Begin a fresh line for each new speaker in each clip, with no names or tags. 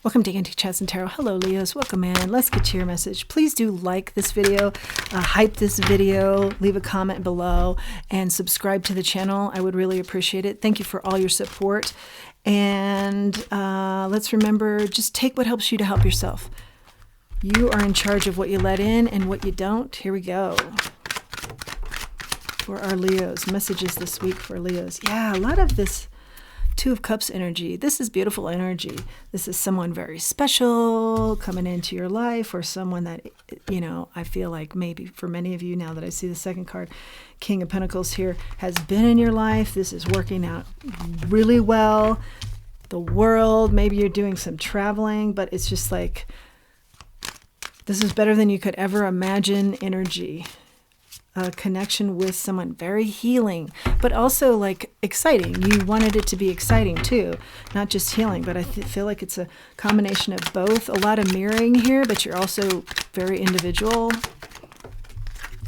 Welcome to Antique Chats and Tarot. Hello, Leos. Welcome in. Let's get to your message. Please do like this video, hype this video, leave a comment below, and subscribe to the channel. I would really appreciate it. Thank you for all your support. And let's remember, just take what helps you to help yourself. You are in charge of what you let in and what you don't. Here we go. For our Leos, messages this week for Leos. Yeah, a lot of this Two of Cups energy. This is beautiful energy. This is someone very special coming into your life, or someone that, you know, I feel like maybe for many of you, now that I see the second card, King of Pentacles here, has been in your life. This is working out really well. The world, maybe you're doing some traveling, but it's just like, this is better than you could ever imagine energy. A connection with someone, very healing, but also like exciting. You wanted it to be exciting too, not just healing, but I feel like it's a combination of both. A lot of mirroring here, but you're also very individual.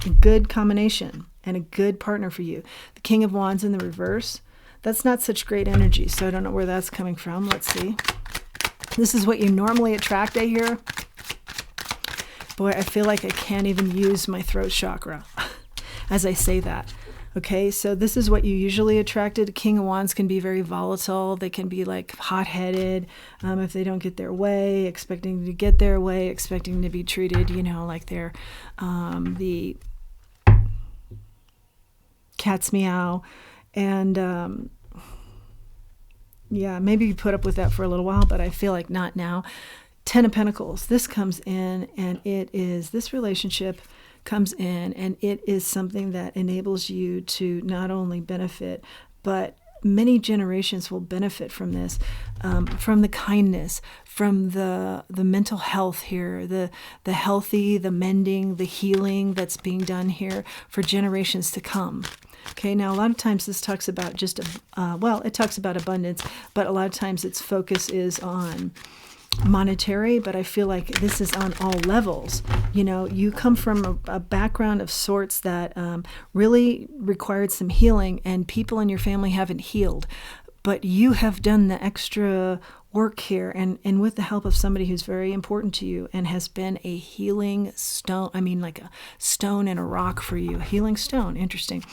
A good combination and a good partner for you. The King of Wands in the reverse. That's not such great energy, so I don't know where that's coming from. Let's see. This is what you normally attract, I hear. Boy, I feel like I can't even use my throat chakra as I say that. Okay, so this is what you usually attracted. King of Wands can be very volatile. They can be like hot-headed if they don't get their way, expecting to get their way, expecting to be treated, you know, like they're the cat's meow. And yeah, maybe you put up with that for a little while, but I feel like not now. Ten of Pentacles. This comes in, and it is, this relationship comes in, and it is something that enables you to not only benefit, but many generations will benefit from this, from the kindness, from the mental health here, the healthy, the mending, the healing that's being done here for generations to come. Okay, now a lot of times this talks about just, well, it talks about abundance, but a lot of times its focus is on monetary, but I feel like this is on all levels. You know, you come from a background of sorts that really required some healing, and people in your family haven't healed, but you have done the extra work here, and with the help of somebody who's very important to you and has been a healing stone, I mean like a stone and a rock for you, a healing stone, interesting.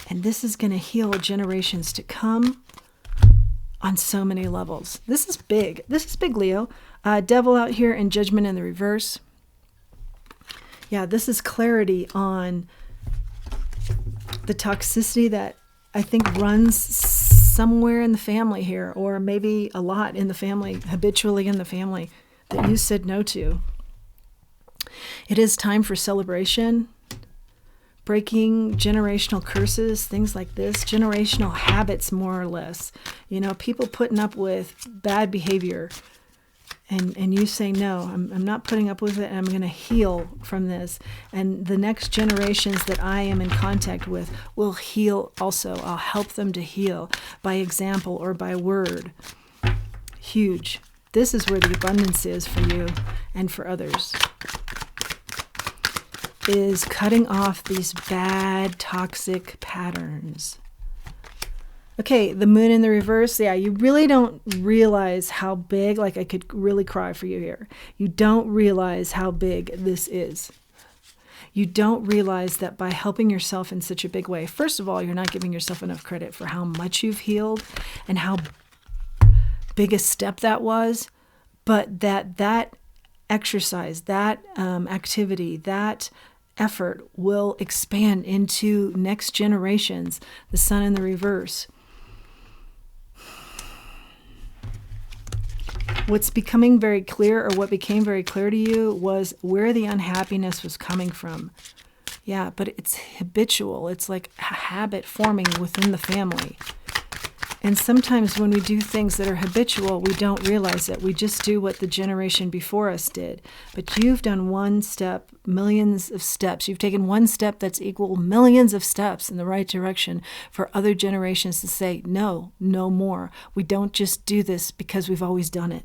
And this is going to heal generations to come on so many levels. This is big. This is big, Leo. Devil out here and Judgment in the reverse. Yeah, this is clarity on the toxicity that I think runs somewhere in the family here, or maybe a lot in the family, habitually in the family, that you said no to. It is time for celebration. Breaking generational curses, things like this, generational habits, more or less. You know, people putting up with bad behavior, and you say, no, I'm not putting up with it, and I'm going to heal from this. And the next generations that I am in contact with will heal also. I'll help them to heal by example or by word. Huge. This is where the abundance is for you and for others. Is cutting off these bad, toxic patterns. Okay, the Moon in the reverse. Yeah, you really don't realize how big, like I could really cry for you here. You don't realize how big this is. You don't realize that by helping yourself in such a big way, first of all, you're not giving yourself enough credit for how much you've healed and how big a step that was, but that exercise, that activity, that effort will expand into next generations. The Sun in the reverse. What's becoming very clear, or what became very clear to you, was where the unhappiness was coming from. Yeah, but it's habitual. It's like a habit forming within the family. And sometimes when we do things that are habitual, we don't realize it. We just do what the generation before us did. But you've done one step, millions of steps. You've taken one step that's equal millions of steps in the right direction for other generations to say, no, no more. We don't just do this because we've always done it.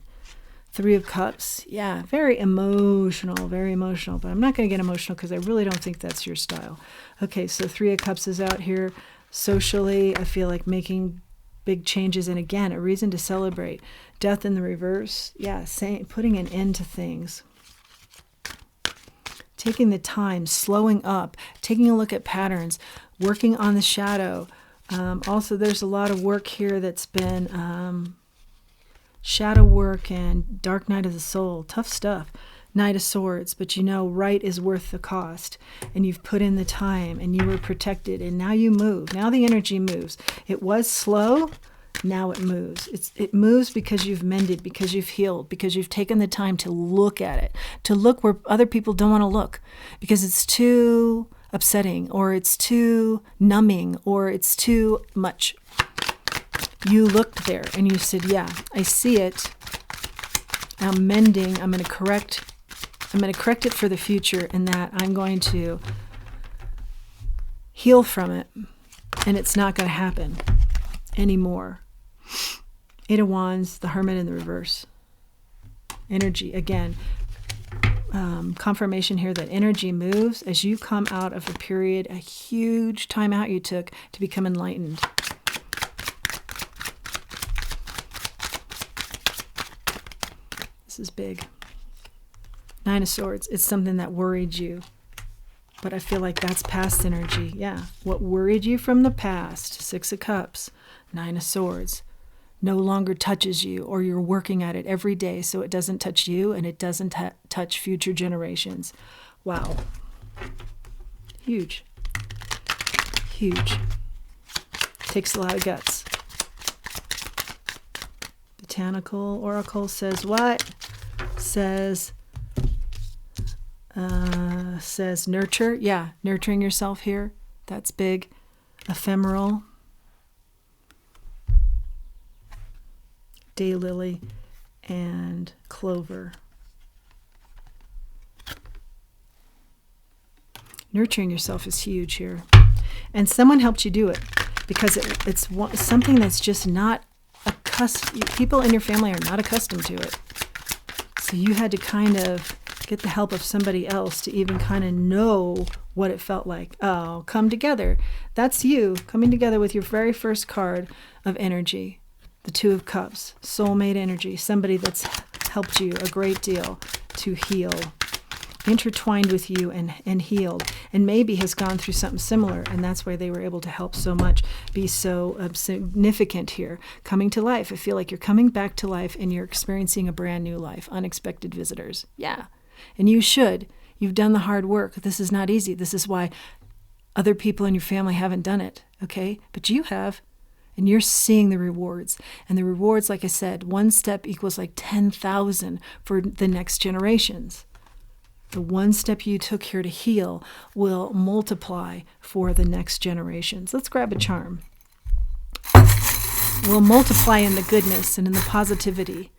Three of Cups. Yeah, very emotional, but I'm not going to get emotional because I really don't think that's your style. Okay, so Three of Cups is out here socially. I feel like making big changes. And again, a reason to celebrate. Death in the reverse. Yeah, putting an end to things. Taking the time, slowing up, taking a look at patterns, working on the shadow. Also, there's a lot of work here that's been shadow work and dark night of the soul. Tough stuff. Knight of Swords, but you know, right is worth the cost, and you've put in the time, and you were protected, and now you move. Now the energy moves. It was slow, now it moves. It moves because you've mended, because you've healed, because you've taken the time to look at it, to look where other people don't want to look, because it's too upsetting, or it's too numbing, or it's too much. You looked there, and you said, yeah, I see it. I'm mending. I'm going to correct it for the future, and that I'm going to heal from it, and it's not going to happen anymore. Eight of Wands, the Hermit in the reverse. Energy, again, confirmation here that energy moves as you come out of a period, a huge time out you took to become enlightened. This is big. Nine of Swords. It's something that worried you. But I feel like that's past energy. Yeah. What worried you from the past, Six of Cups, Nine of Swords, no longer touches you, or you're working at it every day so it doesn't touch you and it doesn't touch future generations. Wow. Huge. Huge. Takes a lot of guts. Botanical Oracle says what? Says nurture. Yeah, nurturing yourself here. That's big. Ephemeral. Daylily and Clover. Nurturing yourself is huge here. And someone helped you do it, because it's something that's just not accustomed. People in your family are not accustomed to it. So you had to kind of get the help of somebody else to even kind of know what it felt like. Oh, come together. That's you coming together with your very first card of energy. The Two of Cups, soulmate energy, somebody that's helped you a great deal to heal, intertwined with you and healed, and maybe has gone through something similar, and that's why they were able to help so much, be so significant here. Coming to life. I feel like you're coming back to life and you're experiencing a brand new life. Unexpected visitors. Yeah. And you should. You've done the hard work. This is not easy. This is why other people in your family haven't done it, okay? But you have. And you're seeing the rewards. And the rewards, like I said, one step equals like 10,000 for the next generations. The one step you took here to heal will multiply for the next generations. Let's grab a charm. Will multiply in the goodness and in the positivity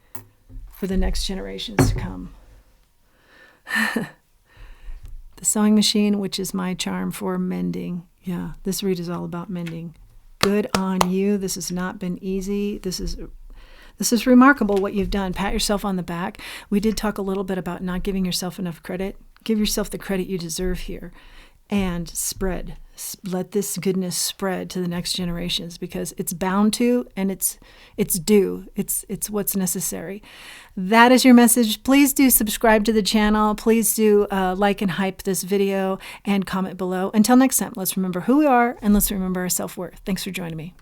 for the next generations to come. The sewing machine, which is my charm for mending. Yeah, this read is all about mending. Good on you. This has not been easy. This is remarkable what you've done. Pat yourself on the back. We did talk a little bit about not giving yourself enough credit. Give yourself the credit you deserve here, and spread. Let this goodness spread to the next generations, because it's bound to, and it's due. It's what's necessary. That is your message. Please do subscribe to the channel. Please do like and hype this video and comment below. Until next time, let's remember who we are and let's remember our self-worth. Thanks for joining me.